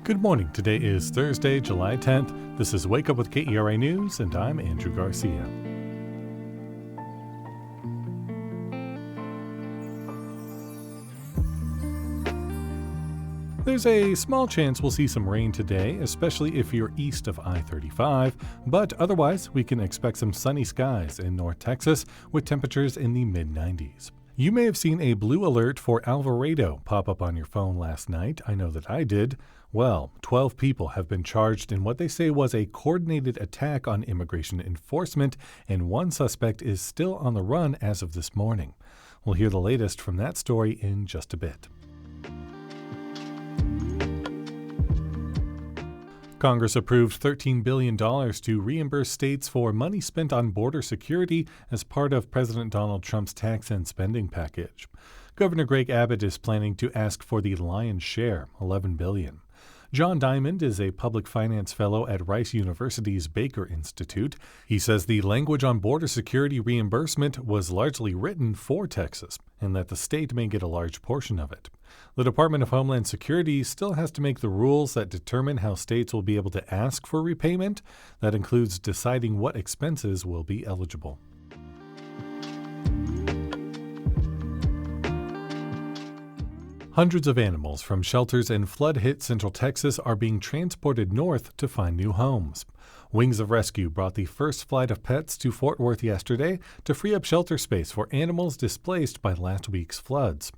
Good morning. Today is Thursday, July 10th. This is Wake Up with KERA News, and I'm Andrew Garcia. There's a small chance we'll see some rain today, especially if you're east of I-35, but otherwise we can expect some sunny skies in North Texas with temperatures in the mid-90s. You may have seen a blue alert for Alvarado pop up on your phone last night. I know that I did. Well, 12 people have been charged in what they say was a coordinated attack on immigration enforcement, and one suspect is still on the run as of this morning. We'll hear the latest from that story in just a bit. Congress approved $13 billion to reimburse states for money spent on border security as part of President Donald Trump's tax and spending package. Governor Greg Abbott is planning to ask for the lion's share, $11 billion. John Diamond is a public finance fellow at Rice University's Bekah Institute. He says the language on border security reimbursement was largely written for Texas, and that the state may get a large portion of it. The Department of Homeland Security still has to make the rules that determine how states will be able to ask for repayment. That includes deciding what expenses will be eligible. Hundreds of animals from shelters in flood-hit Central Texas are being transported north to find new homes. Wings of Rescue brought the first flight of pets to Fort Worth yesterday to free up shelter space for animals displaced by last week's floods.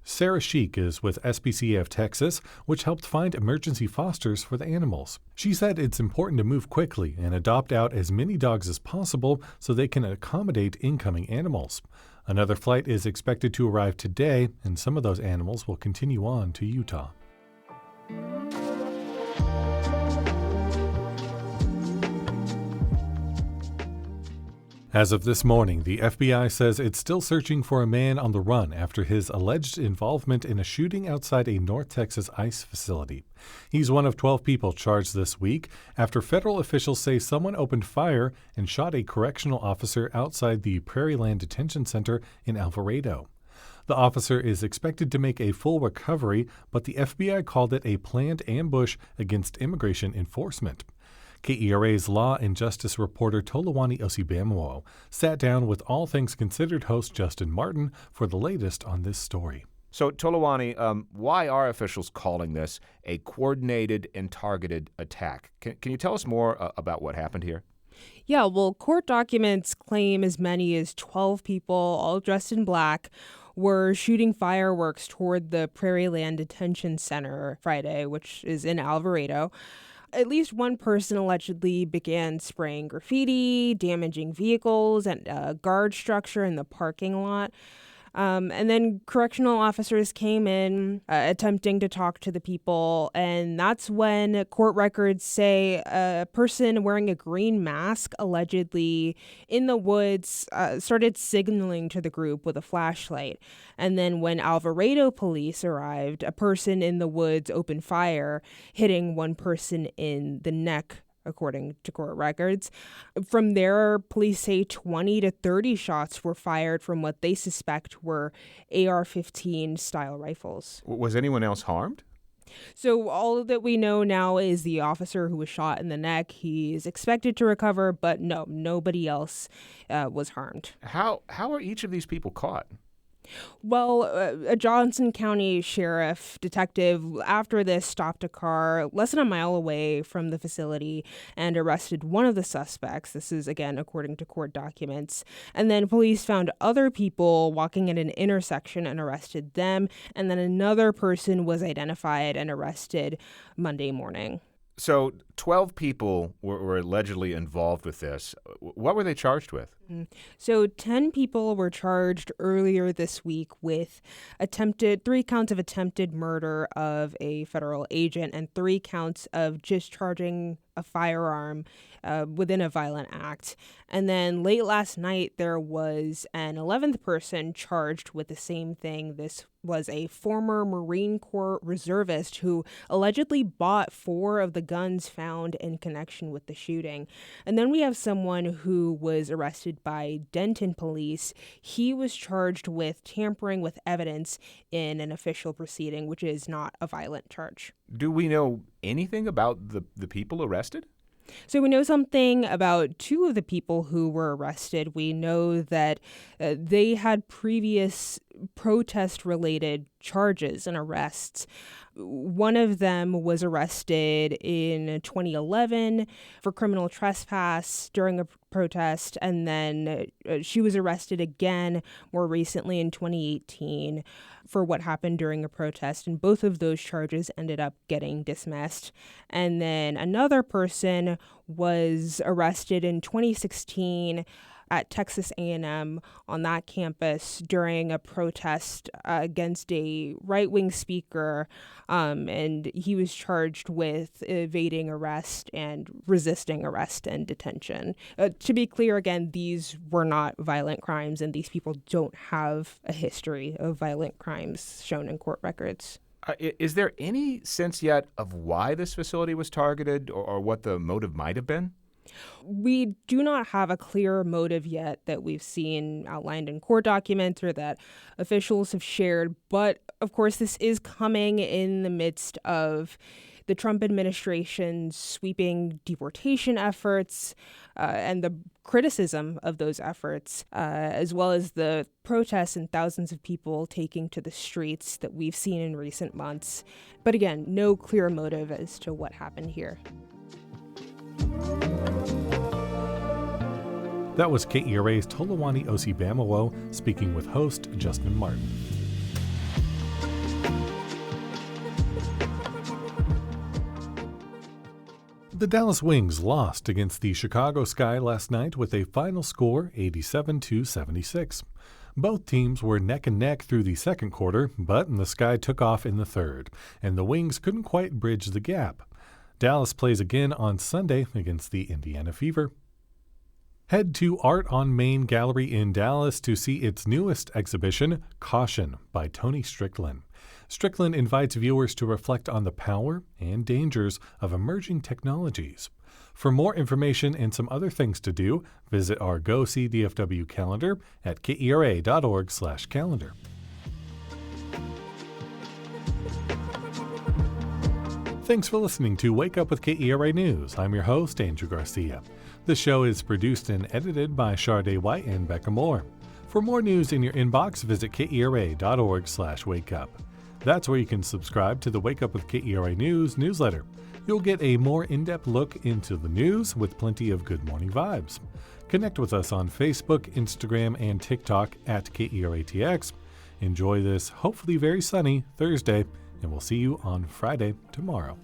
Sarah Sheik is with SPCA of Texas, which helped find emergency fosters for the animals. She said it's important to move quickly and adopt out as many dogs as possible so they can accommodate incoming animals. Another flight is expected to arrive today, and some of those animals will continue on to Utah. As of this morning, the FBI says it's still searching for a man on the run after his alleged involvement in a shooting outside a North Texas ICE facility. He's one of 12 people charged this week after federal officials say someone opened fire and shot a correctional officer outside the Prairieland Detention Center in Alvarado. The officer is expected to make a full recovery, but the FBI called it a planned ambush against immigration enforcement. KERA's law and justice reporter Tolawani Osibamuwo sat down with All Things Considered host Justin Martin for the latest on this story. So, Tolawani, why are officials calling this a coordinated and targeted attack? Can you tell us more about what happened here? Yeah, well, court documents claim as many as 12 people, all dressed in black, were shooting fireworks toward the Prairieland Detention Center Friday, which is in Alvarado. At least one person allegedly began spraying graffiti, damaging vehicles and a guard structure in the parking lot. And then correctional officers came in attempting to talk to the people. And that's when court records say a person wearing a green mask, allegedly in the woods, started signaling to the group with a flashlight. And then when Alvarado police arrived, a person in the woods opened fire, hitting one person in the neck, according to court records. From there, police say 20 to 30 shots were fired from what they suspect were AR-15 style rifles. Was anyone else harmed? So all that we know now is the officer who was shot in the neck. He is expected to recover, but no, nobody else was harmed. How are each of these people caught? Well, a Johnson County sheriff detective after this stopped a car less than a mile away from the facility and arrested one of the suspects. This is, again, according to court documents. And then police found other people walking at an intersection and arrested them. And then another person was identified and arrested Monday morning. So 12 people were allegedly involved with this. What were they charged with? So 10 people were charged earlier this week with 3 counts of attempted murder of a federal agent and 3 counts of discharging a firearm within a violent act. And then late last night, there was an 11th person charged with the same thing. This was a former Marine Corps reservist who allegedly bought 4 of the guns found in connection with the shooting. And then we have someone who was arrested arrested by Denton police. He was charged with tampering with evidence in an official proceeding, which is not a violent charge. Do we know anything about the people arrested? So we know something about two of the people who were arrested. We know that they had previous protest-related charges and arrests. One of them was arrested in 2011 for criminal trespass during a protest, and then she was arrested again more recently in 2018 for what happened during a protest, and both of those charges ended up getting dismissed. And then another person was arrested in 2016 at Texas A&M on that campus during a protest against a right-wing speaker, and he was charged with evading arrest and resisting arrest and detention. To be clear, again, these were not violent crimes, and these people don't have a history of violent crimes shown in court records. Is there any sense yet of why this facility was targeted or what the motive might have been? We do not have a clear motive yet that we've seen outlined in court documents or that officials have shared. But of course, this is coming in the midst of the Trump administration's sweeping deportation efforts and the criticism of those efforts, as well as the protests and thousands of people taking to the streets that we've seen in recent months. But again, no clear motive as to what happened here. That was KERA's Tolawani Osibamawo speaking with host Justin Martin. The Dallas Wings lost against the Chicago Sky last night with a final score 87-76. Both teams were neck and neck through the second quarter, but the Sky took off in the third, and the Wings couldn't quite bridge the gap. Dallas plays again on Sunday against the Indiana Fever. Head to Art on Main Gallery in Dallas to see its newest exhibition, Caution, by Tony Strickland. Strickland invites viewers to reflect on the power and dangers of emerging technologies. For more information and some other things to do, visit our Go See DFW calendar at kera.org/calendar. Thanks for listening to Wake Up with KERA News. I'm your host, Andrew Garcia. The show is produced and edited by Shardae White and Bekah Morr. For more news in your inbox, visit kera.org/wakeup. That's where you can subscribe to the Wake Up with KERA News newsletter. You'll get a more in-depth look into the news with plenty of good morning vibes. Connect with us on Facebook, Instagram, and TikTok at KERATX. Enjoy this hopefully very sunny Thursday, and we'll see you on Friday tomorrow.